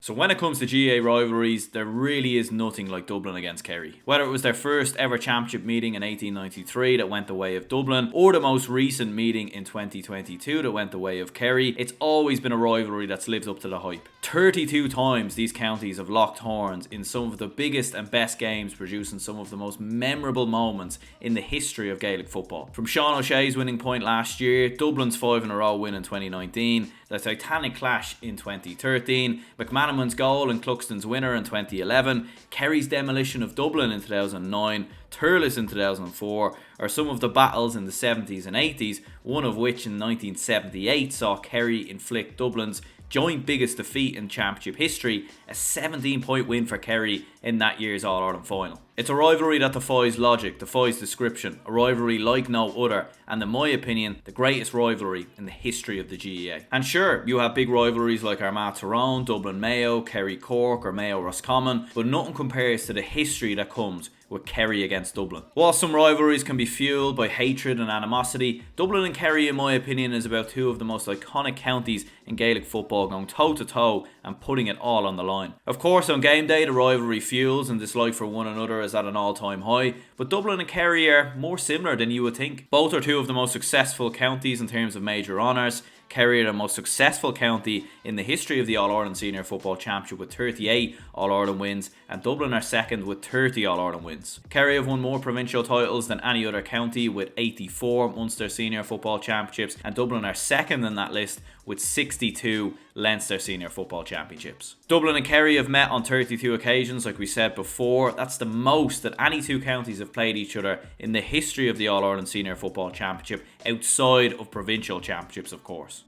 So when it comes to GAA rivalries, there really is nothing like Dublin against Kerry. Whether it was their first ever championship meeting in 1893 that went the way of Dublin, or the most recent meeting in 2022 that went the way of Kerry, it's always been a rivalry that's lived up to the hype. 32 times these counties have locked horns in some of the biggest and best games, producing some of the most memorable moments in the history of Gaelic football. From Sean O'Shea's winning point last year, Dublin's 5-in-a-row win in 2019, the Titanic clash in 2013, McManaman's goal and Cluxton's winner in 2011, Kerry's demolition of Dublin in 2009, Thurles in 2004, or some of the battles in the 70s and 80s, one of which in 1978 saw Kerry inflict Dublin's joint biggest defeat in championship history, a 17-point win for Kerry in that year's All-Ireland final. It's a rivalry that defies logic, defies description, a rivalry like no other, and in my opinion, the greatest rivalry in the history of the GAA. And sure, you have big rivalries like Armagh Tyrone, Dublin Mayo, Kerry Cork, or Mayo Roscommon, but nothing compares to the history that comes with Kerry against Dublin. While some rivalries can be fueled by hatred and animosity, Dublin and Kerry, in my opinion, is about two of the most iconic counties in Gaelic football, going toe to toe and putting it all on the line. Of course, on game day, the rivalry fuels and dislike for one another is at an all-time high, but Dublin and Kerry are more similar than you would think. Both are two of the most successful counties in terms of major honours. Kerry are the most successful county in the history of the All-Ireland Senior Football Championship with 38 All-Ireland wins, and Dublin are second with 30 All-Ireland wins. Kerry have won more provincial titles than any other county with 84 Munster Senior Football Championships, and Dublin are second in that list with 62 Leinster Senior Football Championships. Dublin and Kerry have met on 32 occasions, like we said before. That's the most that any two counties have played each other in the history of the All-Ireland Senior Football Championship, outside of provincial championships, of course.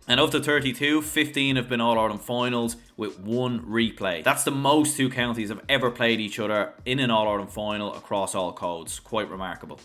And of the 32, 15 have been All-Ireland finals with one replay. That's the most two counties have ever played each other in an All-Ireland final across all codes. Quite remarkable.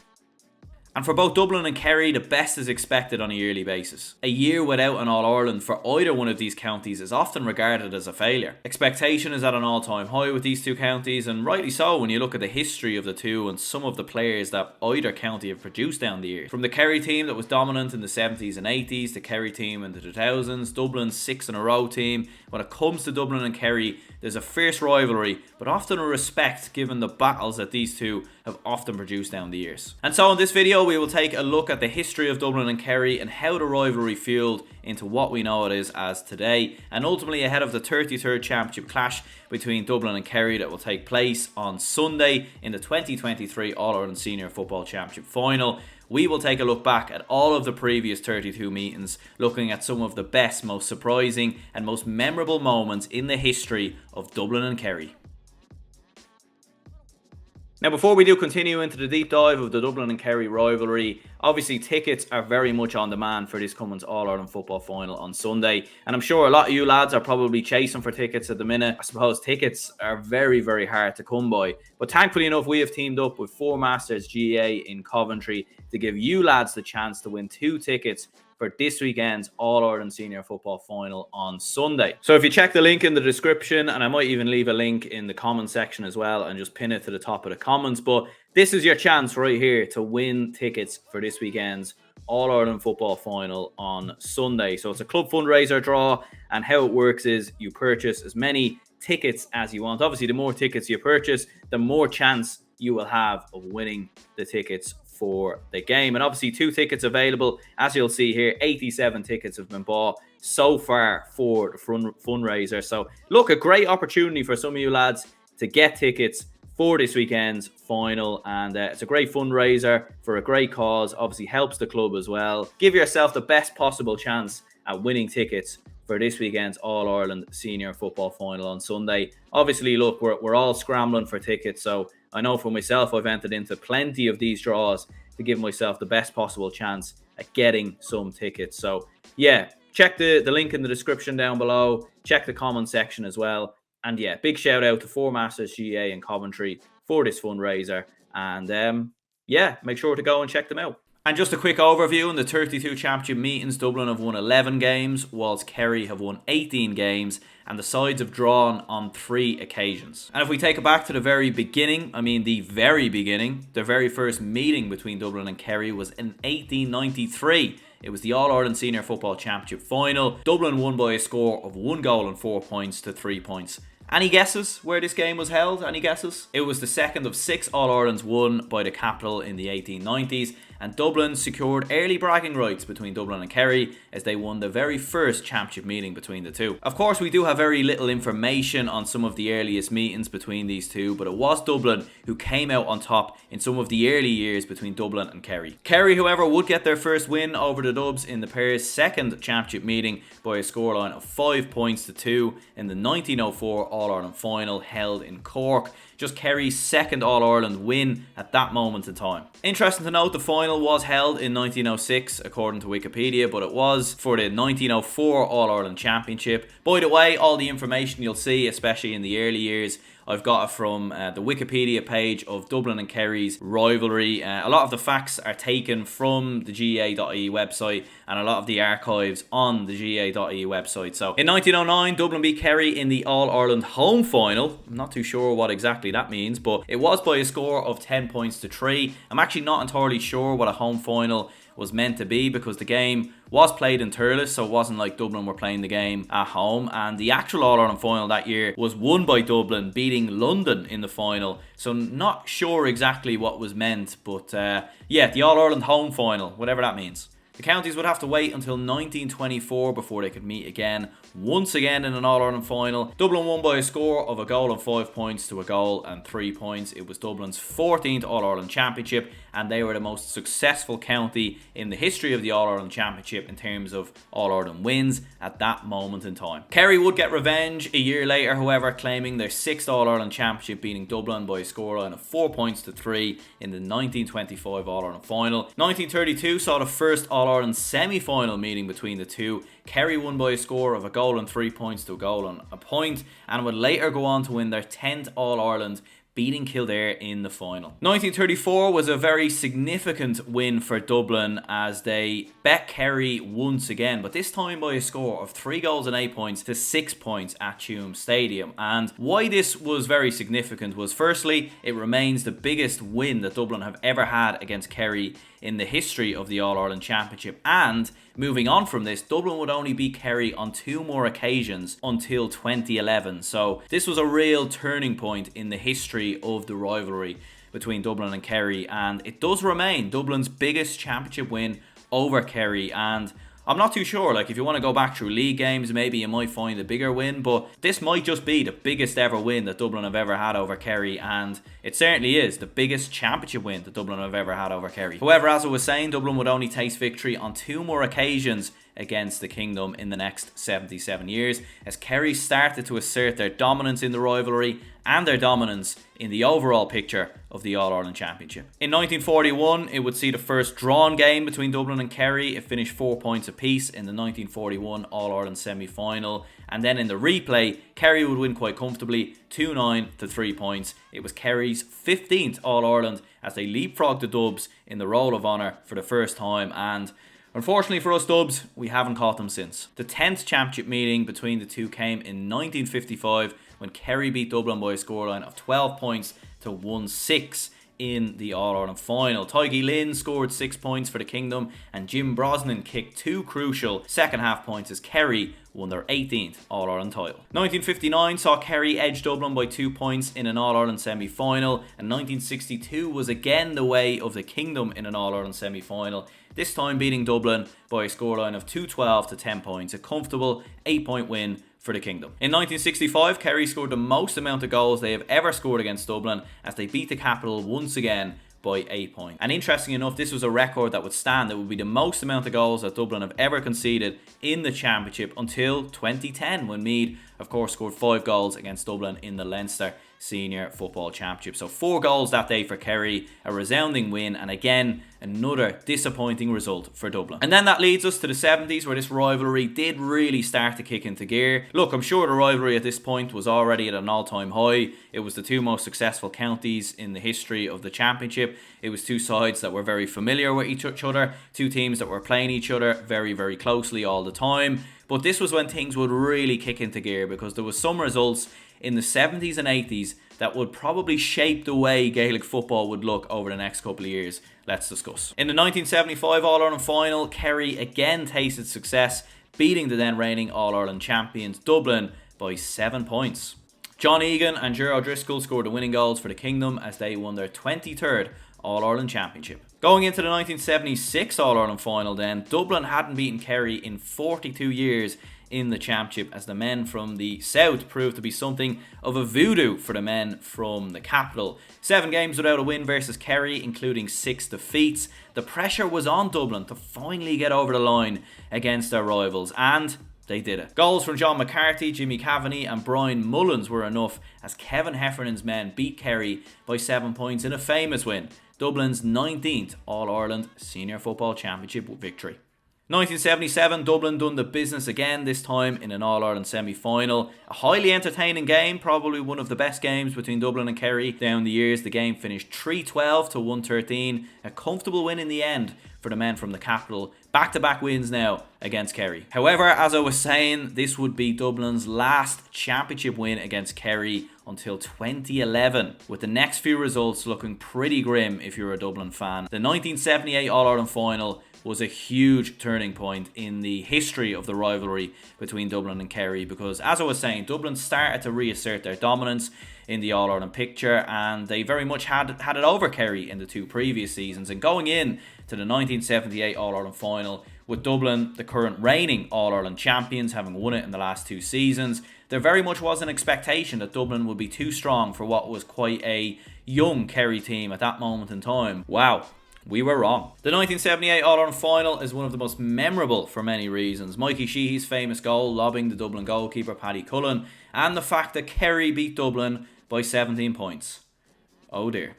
And for both Dublin and Kerry, the best is expected on a yearly basis. A year without an All-Ireland for either one of these counties is often regarded as a failure. Expectation is at an all-time high with these two counties, and rightly so when you look at the history of the two and some of the players that either county have produced down the years. From the Kerry team that was dominant in the 70s and 80s, the Kerry team in the 2000s, Dublin's 6-in-a-row team. When it comes to Dublin and Kerry, there's a fierce rivalry, but often a respect given the battles that these two have often produced down the years. And so in this video, we will take a look at the history of Dublin and Kerry and how the rivalry fueled into what we know it is as today, and ultimately ahead of the 33rd championship clash between Dublin and Kerry that will take place on Sunday in the 2023 All-Ireland Senior Football Championship final. We will take a look back at all of the previous 32 meetings, looking at some of the best, most surprising and most memorable moments in the history of Dublin and Kerry. Now, before we do continue into the deep dive of the Dublin and Kerry rivalry, obviously tickets are very much on demand for this coming All-Ireland football final on Sunday. And I'm sure a lot of you lads are probably chasing for tickets at the minute. I suppose tickets are very, very hard to come by. But thankfully enough, we have teamed up with Four Masters GAA in Coventry to give you lads the chance to win 2 tickets for this weekend's All-Ireland Senior Football Final on Sunday. So if you check the link in the description, and I might even leave a link in the comment section as well and just pin it to the top of the comments, but this is your chance right here to win tickets for this weekend's All-Ireland Football Final on Sunday. So it's a club fundraiser draw, and how it works is you purchase as many tickets as you want. Obviously, the more tickets you purchase, the more chance you will have of winning the tickets for the game. And obviously 2 tickets available. As you'll see here, 87 tickets have been bought so far for the fundraiser. So look, a great opportunity for some of you lads to get tickets for this weekend's final, and it's a great fundraiser for a great cause. Obviously helps the club as well. Give yourself the best possible chance at winning tickets for this weekend's All-Ireland Senior Football Final on Sunday. Obviously, look, we're all scrambling for tickets, so I know for myself, I've entered into plenty of these draws to give myself the best possible chance at getting some tickets. So yeah, check the link in the description down below. Check the comment section as well. And yeah, big shout out to Four Masters GAA in Coventry for this fundraiser. And yeah, make sure to go and check them out. And just a quick overview, in the 32 championship meetings, Dublin have won 11 games, whilst Kerry have won 18 games, and the sides have drawn on 3 occasions. And if we take it back to the very beginning, the very first meeting between Dublin and Kerry was in 1893 It was the All-Ireland Senior Football Championship final. Dublin won by a score of 1 goal and 4 points to 3 points. Any guesses where this game was held? Any guesses? It was the second of 6 All-Irelands won by the capital in the 1890s, and Dublin secured early bragging rights between Dublin and Kerry as they won the very first championship meeting between the two. Of course, we do have very little information on some of the earliest meetings between these two, but it was Dublin who came out on top in some of the early years between Dublin and Kerry. Kerry, however, would get their first win over the Dubs in the pair's second championship meeting by a scoreline of 5 points to 2 in the 1904 All-Ireland final held in Cork. Just Kerry's second All-Ireland win at that moment in time. Interesting to note, the final was held in 1906 according to Wikipedia, but it was for the 1904 All-Ireland Championship. By the way, all the information you'll see, especially in the early years, I've got it from the Wikipedia page of Dublin and Kerry's rivalry. A lot of the facts are taken from the GAA.ie website and a lot of the archives on the GAA.ie website. So in 1909, Dublin beat Kerry in the All-Ireland home final. I'm not too sure what exactly that means, but it was by a score of 10 points to 3. I'm actually not entirely sure what a home final was meant to be because the game was played in Thurles, so it wasn't like Dublin were playing the game at home, and the actual All-Ireland final that year was won by Dublin, beating London in the final, so not sure exactly what was meant, but yeah, the All-Ireland home final, whatever that means. The counties would have to wait until 1924 before they could meet again, once again in an All-Ireland final. Dublin won by a score of 1 goal and 5 points to 1 goal and 3 points. It was Dublin's 14th All-Ireland Championship, and they were the most successful county in the history of the All-Ireland Championship in terms of All-Ireland wins at that moment in time. Kerry would get revenge a year later, however, claiming their 6th All-Ireland Championship, beating Dublin by a scoreline of 4 points to 3 in the 1925 All-Ireland final. 1932 saw the first All-Ireland semi-final meeting between the two. Kerry won by a score of 1 goal and 3 points to 1 goal and a point, and would later go on to win their 10th All-Ireland, beating Kildare in the final. 1934 was a very significant win for Dublin as they bet Kerry once again, but this time by a score of 3 goals and 8 points to 6 points at Tuam Stadium. And why this was very significant was, firstly, it remains the biggest win that Dublin have ever had against Kerry in the history of the All-Ireland Championship, and moving on from this, Dublin would only beat Kerry on 2 more occasions until 2011. So this was a real turning point in the history of the rivalry between Dublin and Kerry, and it does remain Dublin's biggest championship win over Kerry. And I'm not too sure, like if you want to go back through league games, maybe you might find a bigger win, but this might just be the biggest ever win that Dublin have ever had over Kerry, and it certainly is the biggest championship win that Dublin have ever had over Kerry. However, as I was saying, Dublin would only taste victory on 2 more occasions against the Kingdom in the next 77 years, as Kerry started to assert their dominance in the rivalry and their dominance in the overall picture of the All-Ireland Championship. In 1941, it would see the first drawn game between Dublin and Kerry. It finished 4 points apiece in the 1941 All-Ireland semi-final, and then in the replay, Kerry would win quite comfortably 2-9 to 3 points. It was Kerry's 15th All-Ireland as they leapfrogged the Dubs in the Roll of Honour for the first time, and unfortunately for us Dubs, we haven't caught them since. The 10th championship meeting between the two came in 1955 when Kerry beat Dublin by a scoreline of 12 points to 1-6 in the All-Ireland final. Tiggy Lynn scored 6 points for the Kingdom, and Jim Brosnan kicked 2 crucial second half points as Kerry won their 18th All-Ireland title. 1959 saw Kerry edge Dublin by 2 points in an All-Ireland semi-final, and 1962 was again the way of the Kingdom in an All-Ireland semi-final, this time beating Dublin by a scoreline of 2-12 to 10 points, a comfortable 8-point win for the Kingdom. In 1965, Kerry scored the most amount of goals they have ever scored against Dublin as they beat the capital once again by 8 points. And interesting enough, this was a record that would stand. It would be the most amount of goals that Dublin have ever conceded in the championship until 2010, when Meath, of course, scored 5 goals against Dublin in the Leinster Senior Football Championship. So 4 goals that day for Kerry, a resounding win, and again, another disappointing result for Dublin. And then that leads us to the 70s, where this rivalry did really start to kick into gear. Look, I'm sure the rivalry at this point was already at an all-time high. It was the 2 most successful counties in the history of the championship. It was 2 sides that were very familiar with each other, 2 teams that were playing each other very, very closely all the time. But this was when things would really kick into gear, because there was some results in the 70s and 80s that would probably shape the way Gaelic football would look over the next couple of years. Let's discuss. In the 1975 All-Ireland final, Kerry again tasted success, beating the then reigning All-Ireland champions Dublin by 7 points. John Egan and Ger O'Driscoll scored the winning goals for the Kingdom as they won their 23rd All-Ireland Championship. Going into the 1976 All-Ireland final then, Dublin hadn't beaten Kerry in 42 years in the championship, as the men from the south proved to be something of a voodoo for the men from the capital. 7 games without a win versus Kerry, including 6 defeats. The pressure was on Dublin to finally get over the line against their rivals, and they did it. Goals from John McCarthy, Jimmy Kavanagh and Brian Mullins were enough as Kevin Heffernan's men beat Kerry by 7 points in a famous win, Dublin's 19th All-Ireland Senior Football Championship victory. 1977, Dublin done the business again, this time in an All-Ireland semi-final. A highly entertaining game, probably one of the best games between Dublin and Kerry down the years. The game finished 3-12 to 1-13. A comfortable win in the end for the men from the capital. Back-to-back wins now against Kerry. However, as I was saying, this would be Dublin's last championship win against Kerry until 2011, with the next few results looking pretty grim if you're a Dublin fan. The 1978 All-Ireland final was a huge turning point in the history of the rivalry between Dublin and Kerry, because, as I was saying, Dublin started to reassert their dominance in the All-Ireland picture, and they very much had it over Kerry in the 2 previous seasons. And going in to the 1978 All-Ireland final, with Dublin, the current reigning All-Ireland champions, having won it in the last 2 seasons, there very much was an expectation that Dublin would be too strong for what was quite a young Kerry team at that moment in time. Wow. We were wrong. The 1978 All-Ireland final is one of the most memorable for many reasons. Mikey Sheehy's famous goal lobbing the Dublin goalkeeper Paddy Cullen, and the fact that Kerry beat Dublin by 17 points. Oh dear.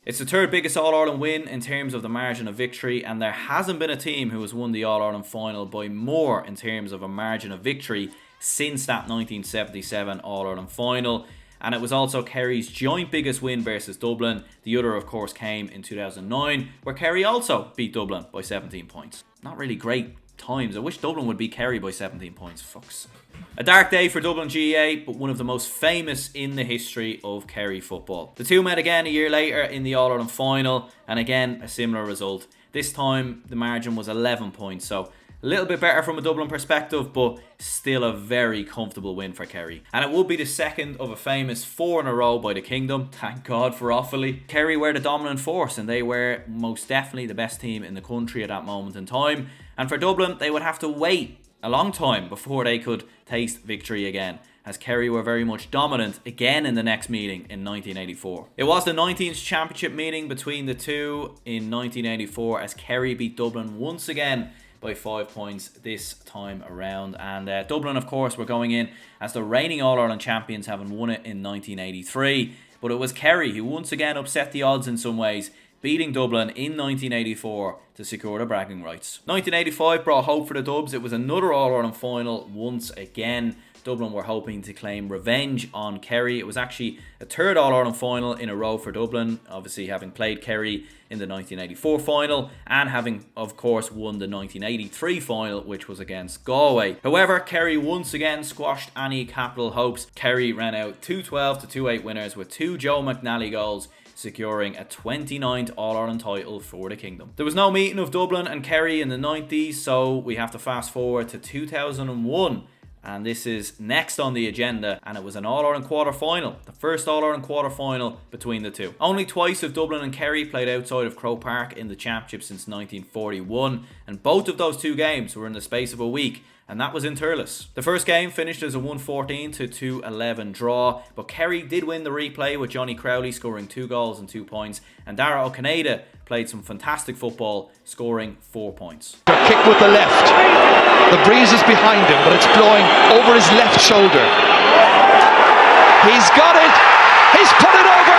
It's the 3rd biggest All-Ireland win in terms of the margin of victory, and there hasn't been a team who has won the All-Ireland final by more in terms of a margin of victory since that 1977 All-Ireland final. And it was also Kerry's joint biggest win versus Dublin. The other, of course, came in 2009, where Kerry also beat Dublin by 17 points. Not really great times. I wish Dublin would beat Kerry by 17 points. Fucks. A dark day for Dublin GAA, but one of the most famous in the history of Kerry football. The two met again a year later in the All-Ireland final, and again a similar result. This time the margin was 11 points, so a little bit better from a Dublin perspective, but still a very comfortable win for Kerry. And it would be the second of a famous 4 in a row by the Kingdom. Thank God for Offaly. Kerry were the dominant force, and they were most definitely the best team in the country at that moment in time. And for Dublin, they would have to wait a long time before they could taste victory again, as Kerry were very much dominant again in the next meeting in 1984. It was the 19th championship meeting between the two in 1984, as Kerry beat Dublin once again by 5 points this time around. And Dublin, of course, were going in as the reigning All-Ireland champions, having won it in 1983. But it was Kerry who once again upset the odds in some ways, beating Dublin in 1984 to secure the bragging rights. 1985 brought hope for the Dubs. It was another All-Ireland final once again. Dublin were hoping to claim revenge on Kerry. It was actually a 3rd All-Ireland final in a row for Dublin, obviously having played Kerry in the 1984 final and having, of course, won the 1983 final, which was against Galway. However, Kerry once again squashed any capital hopes. Kerry ran out 2-12 to 2-8 winners with 2 Joe McNally goals, securing a 29th All-Ireland title for the Kingdom. There was no meeting of Dublin and Kerry in the 90s, so we have to fast forward to 2001. And this is next on the agenda, and it was an All-Ireland quarter-final, the first All-Ireland quarter-final between the two. Only twice have Dublin and Kerry played outside of Croke Park in the championship since 1941, and both of those 2 games were in the space of a week, and that was in Thurles. The first game finished as a 1-14 to 2-11 draw, but Kerry did win the replay with Johnny Crowley scoring 2 goals and 2 points, and Dara O'Canada played some fantastic football, scoring 4 points. Kick with the left. The breeze is behind him, but it's blowing over his left shoulder. He's got it. He's put it over.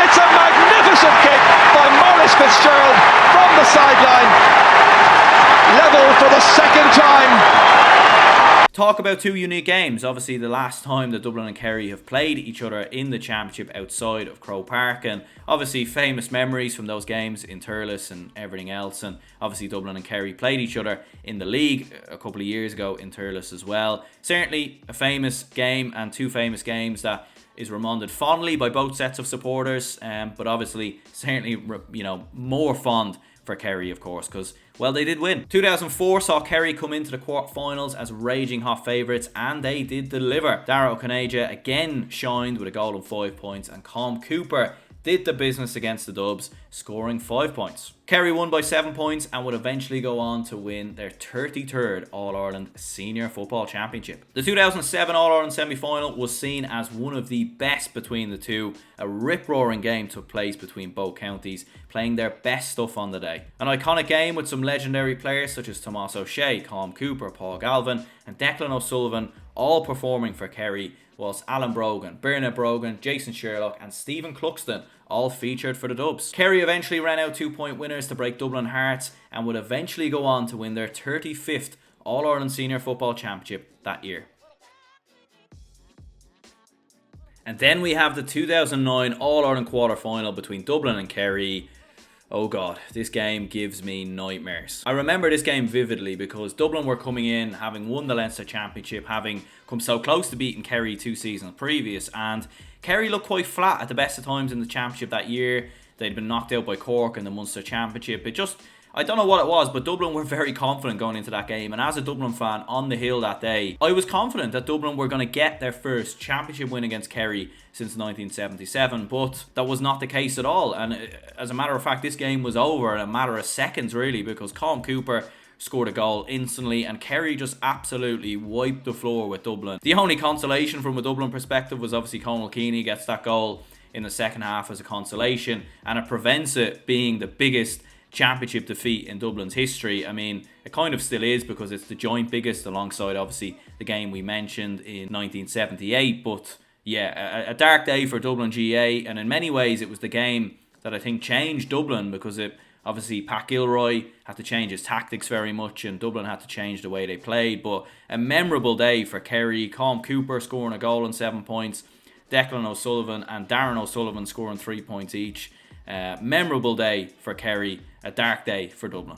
It's a magnificent kick by Maurice Fitzgerald from the sideline. Level for the second time. Talk about 2 unique games. Obviously, the last time that Dublin and Kerry have played each other in the championship outside of Croke Park, and obviously famous memories from those games in Thurles and everything else. And obviously Dublin and Kerry played each other in the league a couple of years ago in Thurles as well. Certainly a famous game, and 2 famous games that is remembered fondly by both sets of supporters, but obviously certainly, more fond for Kerry, of course, because, well, they did win. 2004 saw Kerry come into the quarterfinals as raging hot favourites, and they did deliver. Dara O'Conaja again shined with a goal and 5 points, and Colm Cooper did the business against the Dubs, scoring 5 points. Kerry won by 7 points and would eventually go on to win their 33rd All-Ireland Senior Football Championship. The 2007 All-Ireland semi-final was seen as one of the best between the two. A rip-roaring game took place between both counties, playing their best stuff on the day. An iconic game with some legendary players such as Tomás O'Shea, Colm Cooper, Paul Galvin and Declan O'Sullivan all performing for Kerry, whilst Alan Brogan, Bernard Brogan, Jason Sherlock and Stephen Cluxton all featured for the Dubs. Kerry eventually ran out 2-point winners to break Dublin hearts and would eventually go on to win their 35th All-Ireland Senior Football Championship that year. And then we have the 2009 All-Ireland quarter-final between Dublin and Kerry. Oh god, this game gives me nightmares. I remember this game vividly because Dublin were coming in having won the Leinster Championship, having come so close to beating Kerry 2 seasons previous, and Kerry looked quite flat at the best of times in the Championship that year. They'd been knocked out by Cork in the Munster Championship. I don't know what it was, but Dublin were very confident going into that game, and as a Dublin fan on the hill that day, I was confident that Dublin were going to get their first championship win against Kerry since 1977, but that was not the case at all, and as a matter of fact, this game was over in a matter of seconds really, because Colm Cooper scored a goal instantly and Kerry just absolutely wiped the floor with Dublin. The only consolation from a Dublin perspective was obviously Conal Keaney gets that goal in the second half as a consolation, and it prevents it being the biggest championship defeat in Dublin's history. I mean, it kind of still is because it's the joint biggest alongside obviously the game we mentioned in 1978, but yeah, a dark day for Dublin GA, and in many ways it was the game that I think changed Dublin, because it obviously Pat Gilroy had to change his tactics very much and Dublin had to change the way they played. But a memorable day for Kerry. Colm Cooper scoring a goal and 7 points, Declan O'Sullivan and Darren O'Sullivan scoring 3 points each. Memorable day for Kerry, a dark day for Dublin.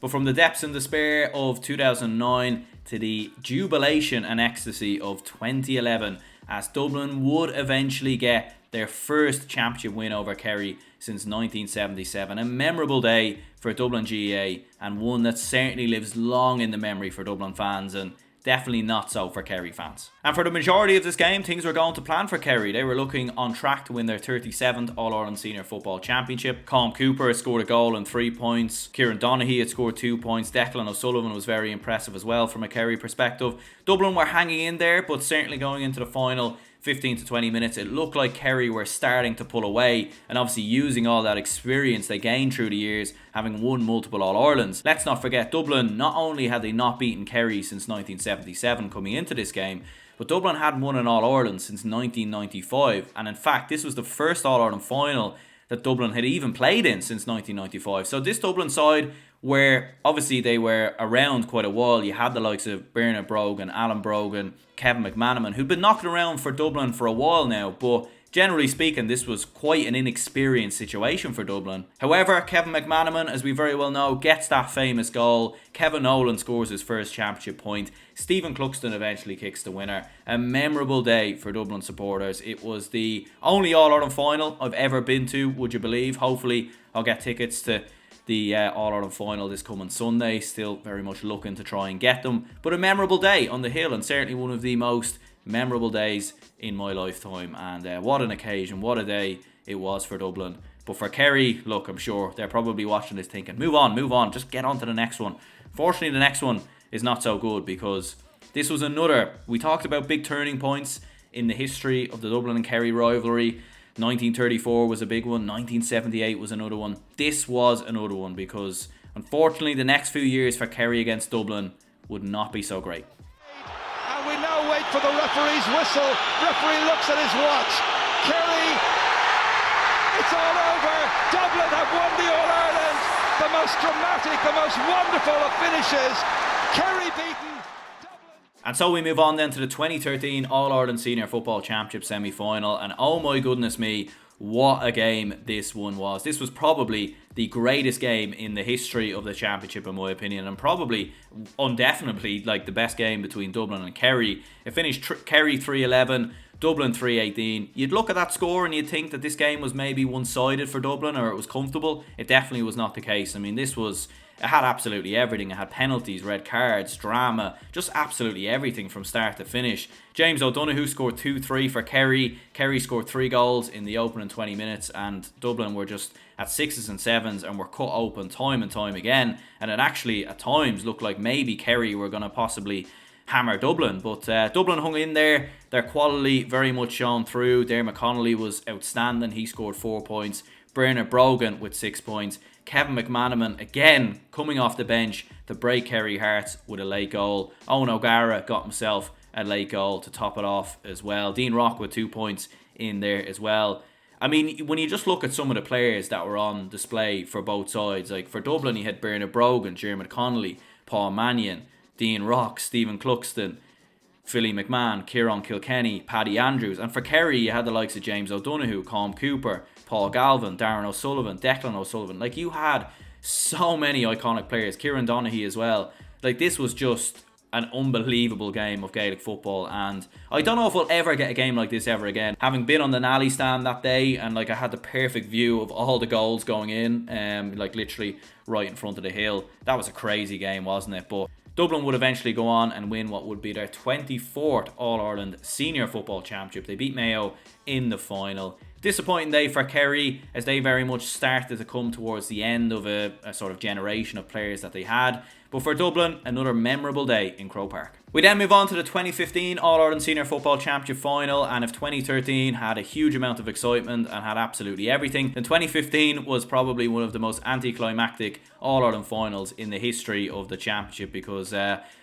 But from the depths and despair of 2009 to the jubilation and ecstasy of 2011, as Dublin would eventually get their first championship win over Kerry since 1977. A memorable day for Dublin GAA, and one that certainly lives long in the memory for Dublin fans, and definitely not so for Kerry fans. And for the majority of this game, things were going to plan for Kerry. They were looking on track to win their 37th All-Ireland Senior Football Championship. Colm Cooper had scored a goal and 3 points. Kieran Donaghy had scored 2 points. Declan O'Sullivan was very impressive as well from a Kerry perspective. Dublin were hanging in there, but certainly going into the final 15 to 20 minutes, it looked like Kerry were starting to pull away, and obviously using all that experience they gained through the years, having won multiple All-Irelands. Let's not forget, Dublin, not only had they not beaten Kerry since 1977 coming into this game, but Dublin hadn't won an All-Ireland since 1995, and in fact this was the first All-Ireland final that Dublin had even played in since 1995. So this Dublin side, where obviously they were around quite a while, you had the likes of Bernard Brogan, Alan Brogan, Kevin McManaman, who'd been knocking around for Dublin for a while now, but generally speaking, this was quite an inexperienced situation for Dublin. However, Kevin McManaman, as we very well know, gets that famous goal. Kevin Nolan scores his first championship point. Stephen Cluxton eventually kicks the winner. A memorable day for Dublin supporters. It was the only All-Ireland final I've ever been to, would you believe? Hopefully I'll get tickets to the All-Ireland final this coming Sunday. Still very much looking to try and get them. But a memorable day on the hill, and certainly one of the most memorable days in my lifetime. And what an occasion, what a day it was for Dublin. But for Kerry, look, I'm sure they're probably watching this thinking, move on, just get on to the next one. Fortunately, the next one is not so good, because this was another, we talked about big turning points in the history of the Dublin and Kerry rivalry. 1934 was a big one, 1978 was another one. This was another one, because unfortunately the next few years for Kerry against Dublin would not be so great. And we now wait for the referee's whistle. Referee looks at his watch. Kerry, it's all over. Dublin have won the All-Ireland. The most dramatic, the most wonderful of finishes. Kerry beaten. And so we move on then to the 2013 All-Ireland Senior Football Championship semi-final, and oh my goodness me, what a game this one was. This was probably the greatest game in the history of the championship, in my opinion, and probably indefinitely like the best game between Dublin and Kerry. It finished Kerry 3-11, Dublin 3-18. You'd look at that score and you'd think that this game was maybe one-sided for Dublin, or it was comfortable. It definitely was not the case. I mean, it had absolutely everything. It had penalties, red cards, drama, just absolutely everything from start to finish. James O'Donoghue scored 2-3 for Kerry. Kerry scored 3 goals in the opening 20 minutes, and Dublin were just at 6s and 7s and were cut open time and time again. And it actually, at times, looked like maybe Kerry were going to possibly hammer Dublin, but Dublin hung in there. Their quality very much shone through. Dermot Connolly was outstanding. He scored 4 points. Bernard Brogan with 6 points. Kevin McManaman, again, coming off the bench to break Kerry hearts with a late goal. Owen O'Gara got himself a late goal to top it off as well. Dean Rock with 2 points in there as well. I mean, when you just look at some of the players that were on display for both sides, like for Dublin, you had Bernard Brogan, Dermot Connolly, Paul Mannion, Dean Rock, Stephen Cluxton, Philly McMahon, Kieran Kilkenny, Paddy Andrews. And for Kerry, you had the likes of James O'Donoghue, Colm Cooper, Paul Galvin, Darren O'Sullivan, Declan O'Sullivan. Like, you had so many iconic players. Kieran Donaghy as well. Like, this was just an unbelievable game of Gaelic football, and I don't know if we'll ever get a game like this ever again. Having been on the Nally stand that day, and like I had the perfect view of all the goals going in, like literally right in front of the hill. That was a crazy game, wasn't it? But Dublin would eventually go on and win what would be their 24th All-Ireland Senior Football Championship. They beat Mayo in the final. Disappointing day for Kerry, as they very much started to come towards the end of a sort of generation of players that they had. But for Dublin, another memorable day in Croke Park. We then move on to the 2015 All-Ireland Senior Football Championship final, and if 2013 had a huge amount of excitement and had absolutely everything, then 2015 was probably one of the most anticlimactic All-Ireland finals in the history of the championship, because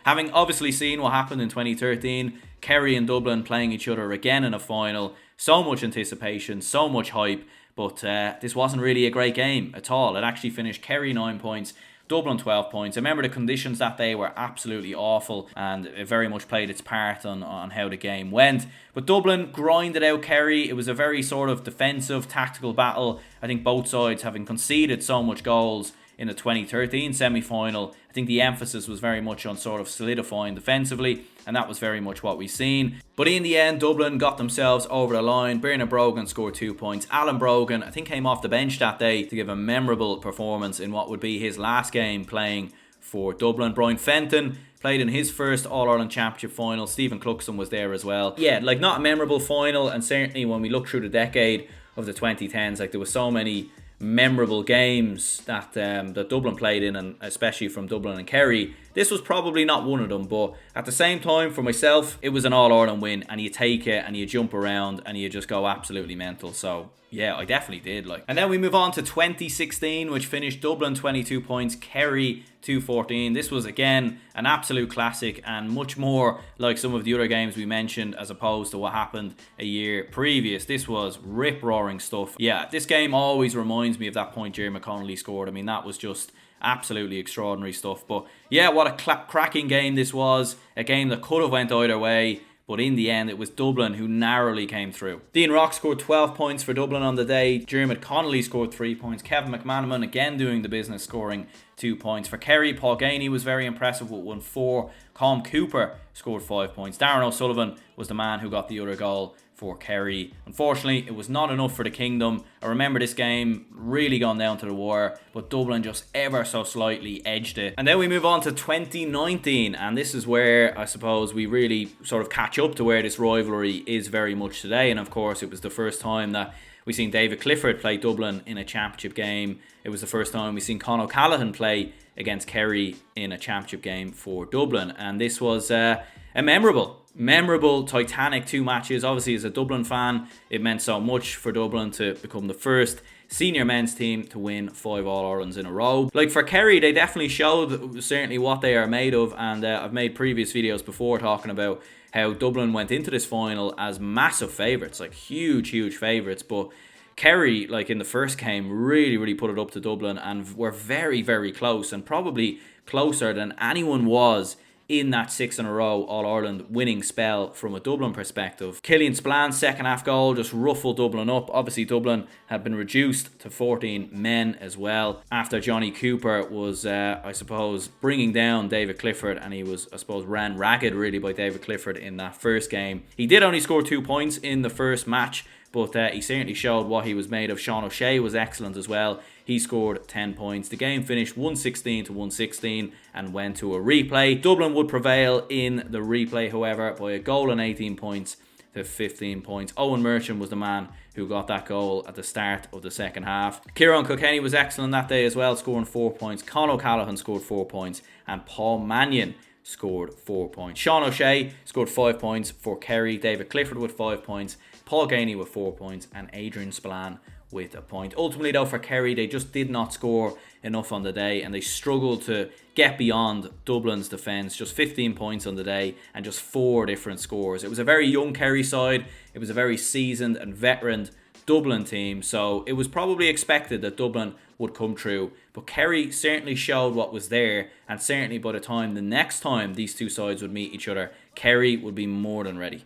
having obviously seen what happened in 2013, Kerry and Dublin playing each other again in a final, so much anticipation, so much hype, but this wasn't really a great game at all. It actually finished Kerry 9 points, Dublin 12 points. I remember the conditions that day were absolutely awful, and it very much played its part on how the game went. But Dublin grinded out Kerry. It was a very sort of defensive, tactical battle. I think both sides, having conceded so much goals in the 2013 semi-final, I think the emphasis was very much on sort of solidifying defensively, and that was very much what we've seen. But in the end, Dublin got themselves over the line. Bernard Brogan scored 2 points. Alan Brogan, I think, came off the bench that day to give a memorable performance in what would be his last game playing for Dublin. Brian Fenton played in his first All-Ireland Championship final. Stephen Cluxton was there as well. Yeah, like, not a memorable final, and certainly when we look through the decade of the 2010s, like, there were so many memorable games that that Dublin played in, and especially from Dublin and Kerry. This was probably not one of them, but at the same time, for myself, it was an All-Ireland win, and you take it and you jump around and you just go absolutely mental. So yeah, I definitely did. Like, and then we move on to 2016, which finished Dublin 22 points, Kerry 214. This was again an absolute classic, and much more like some of the other games we mentioned as opposed to what happened a year previous. This was rip-roaring stuff. Yeah, this game always reminds me of that point Jerry McConnelly scored. I mean, that was just absolutely extraordinary stuff. But yeah, what a cracking game this was. A game that could have went either way, but in the end, it was Dublin who narrowly came through. Dean Rock scored 12 points for Dublin on the day. Dermot Connolly scored 3 points. Kevin McManaman again doing the business, scoring 2 points. For Kerry, Paul Gainey was very impressive with 1-4. Colm Cooper scored 5 points. Darren O'Sullivan was the man who got the other goal for Kerry. Unfortunately, it was not enough for the Kingdom. I remember this game really gone down to the wire, but Dublin just ever so slightly edged it. And then we move on to 2019, and this is where I suppose we really sort of catch up to where this rivalry is very much today. And of course, it was the first time that we seen David Clifford play Dublin in a championship game. It was the first time we seen Con O'Callaghan play against Kerry in a championship game for Dublin, and this was a memorable, titanic 2 matches. Obviously, as a Dublin fan, it meant so much for Dublin to become the first senior men's team to win 5 All-Irelands in a row. Like, for Kerry, they definitely showed certainly what they are made of, and I've made previous videos before talking about how Dublin went into this final as massive favourites, like huge favourites, but Kerry, like in the first game, really put it up to Dublin and were very close, and probably closer than anyone was in that 6 in a row All-Ireland winning spell from a Dublin perspective. Killian Spillane second half goal just ruffled Dublin up. Obviously Dublin had been reduced to 14 men as well after Johnny Cooper was I suppose bringing down David Clifford, and he was, I suppose, ran ragged really by David Clifford in that first game. He did only score 2 points in the first match, but he certainly showed what he was made of. Sean O'Shea was excellent as well. He scored 10 points. The game finished 116 to 116 and went to a replay. Dublin would prevail in the replay, however, by a goal and 18 points to 15 points. Owen Merchant was the man who got that goal at the start of the second half. Kieran Kilkenny was excellent that day as well, scoring 4 points. Con O'Callaghan scored 4 points, and Paul Mannion scored 4 points. Sean O'Shea scored 5 points for Kerry. David Clifford with 5 points. Paul Gainey with 4 points, and Adrian Spillane with a point. Ultimately though, for Kerry, they just did not score enough on the day, and they struggled to get beyond Dublin's defence. Just 15 points on the day and just 4 different scores. It was a very young Kerry side. It was a very seasoned and veteran Dublin team, so it was probably expected that Dublin would come through, but Kerry certainly showed what was there, and certainly by the next time these two sides would meet each other, Kerry would be more than ready.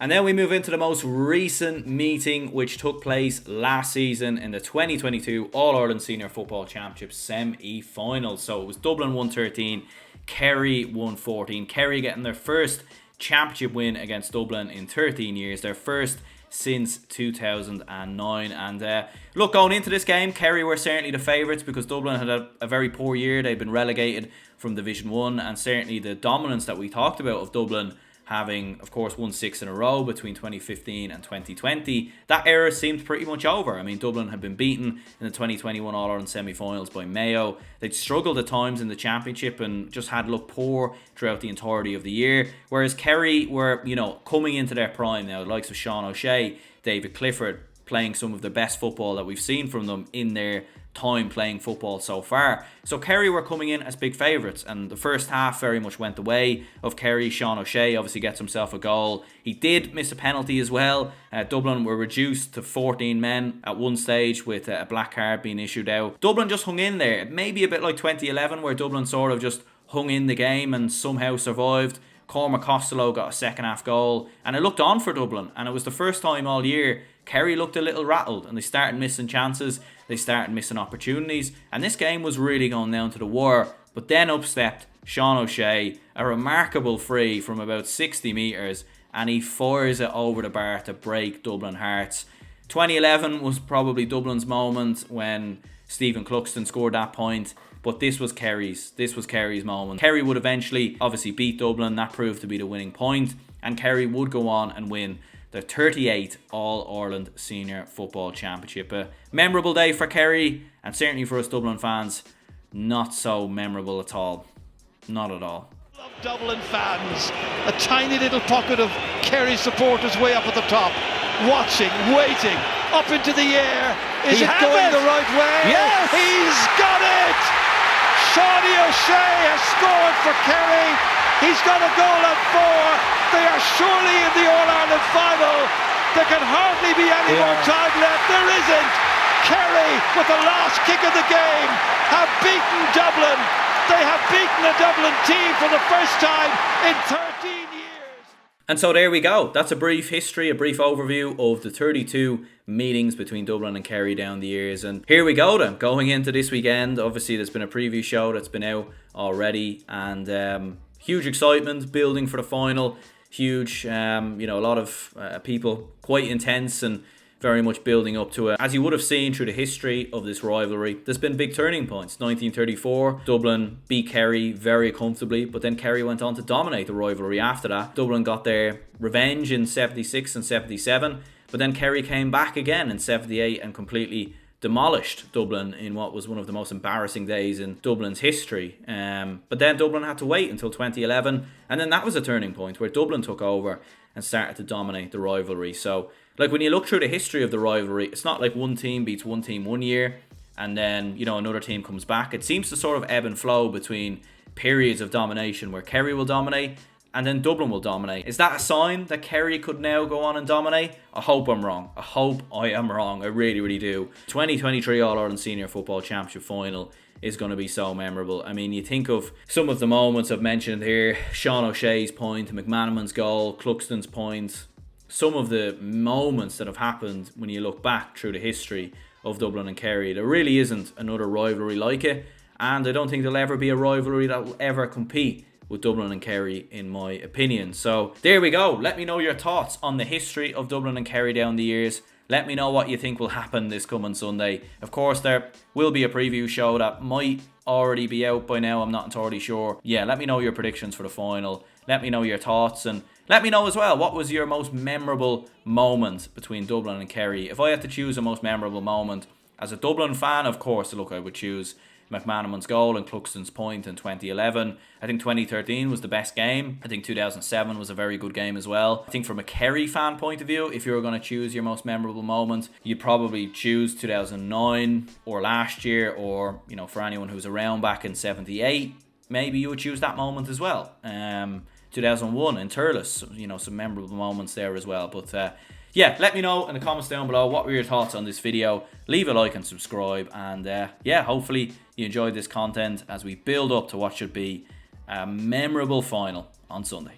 And then we move into the most recent meeting, which took place last season in the 2022 All-Ireland Senior Football Championship semi-finals. So it was Dublin 113, Kerry 114. Kerry getting their first championship win against Dublin in 13 years, their first since 2009. And look, going into this game, Kerry were certainly the favourites because Dublin had a very poor year. They'd been relegated from Division 1, and certainly the dominance that we talked about of Dublin having, of course, won 6 in a row between 2015 and 2020. That era seemed pretty much over. I mean, Dublin had been beaten in the 2021 All-Ireland semi-finals by Mayo. They'd struggled at times in the championship and just had looked poor throughout the entirety of the year. Whereas Kerry were, coming into their prime now. The likes of Sean O'Shea, David Clifford, playing some of the best football that we've seen from them in their time playing football so far. So Kerry were coming in as big favourites, and the first half very much went the way of Kerry. Sean O'Shea obviously gets himself a goal. He did miss a penalty as well. Dublin were reduced to 14 men at one stage with a black card being issued out. Dublin just hung in there, maybe a bit like 2011 where Dublin sort of just hung in the game and somehow survived. Cormac Costello got a second half goal, and it looked on for Dublin, and it was the first time all year Kerry looked a little rattled, and they started missing chances, they started missing opportunities, and this game was really going down to the wire. But then up stepped Sean O'Shea, a remarkable free from about 60 metres, and he fires it over the bar to break Dublin hearts. 2011 was probably Dublin's moment when Stephen Cluxton scored that point, but this was Kerry's moment. Kerry would eventually obviously beat Dublin. That proved to be the winning point, and Kerry would go on and win the 38th All-Ireland Senior Football Championship. A memorable day for Kerry, and certainly for us Dublin fans, not so memorable at all. Not at all. Love Dublin fans. A tiny little pocket of Kerry supporters way up at the top, watching, waiting, up into the air. Is it going the right way? Yes! He's got it! Shawnee O'Shea has scored for Kerry. He's got a goal at 4. They are surely in the All-Ireland final. There can hardly be any more time left. There isn't. Kerry, with the last kick of the game, have beaten Dublin. They have beaten a Dublin team for the first time in 13 years. And so there we go. That's a brief history, a brief overview of the 32 meetings between Dublin and Kerry down the years. And here we go then, going into this weekend. Obviously there's been a preview show that's been out already, and huge excitement building for the final. Huge, a lot of people, quite intense and very much building up to it. As you would have seen through the history of this rivalry, there's been big turning points. 1934, Dublin beat Kerry very comfortably, but then Kerry went on to dominate the rivalry after that. Dublin got their revenge in 76 and 77, but then Kerry came back again in 78 and completely demolished Dublin in what was one of the most embarrassing days in Dublin's history. But then Dublin had to wait until 2011, and then that was a turning point where Dublin took over and started to dominate the rivalry. So, like, when you look through the history of the rivalry, it's not like one team beats one team one year and then, another team comes back. It seems to sort of ebb and flow between periods of domination where Kerry will dominate and then Dublin will dominate. Is that a sign that Kerry could now go on and dominate? I hope I'm wrong. I hope I am wrong. I really, really do. 2023 All-Ireland Senior Football Championship final. is going to be so memorable. I mean, you think of some of the moments I've mentioned here, Sean O'Shea's point, McManaman's goal, Cluxton's point, some of the moments that have happened when you look back through the history of Dublin and Kerry. There really isn't another rivalry like it, and I don't think there'll ever be a rivalry that will ever compete with Dublin and Kerry, in my opinion. So there we go. Let me know your thoughts on the history of Dublin and Kerry down the years. Let me know what you think will happen this coming Sunday. Of course, there will be a preview show that might already be out by now. I'm not entirely sure. Yeah, let me know your predictions for the final. Let me know your thoughts, and let me know as well, what was your most memorable moment between Dublin and Kerry? If I had to choose a most memorable moment, as a Dublin fan, of course, look, I would choose McManaman's goal and Cluxton's point in 2011. I think 2013 was the best game. I think 2007 was a very good game as well. I think from a Kerry fan point of view, if you were going to choose your most memorable moment, you'd probably choose 2009 or last year, or, you know, for anyone who's around back in 78, maybe you would choose that moment as well. 2001 in Thurles, you know, some memorable moments there as well. But yeah, let me know in the comments down below what were your thoughts on this video. Leave a like and subscribe, and yeah, hopefully you enjoyed this content as we build up to what should be a memorable final on Sunday.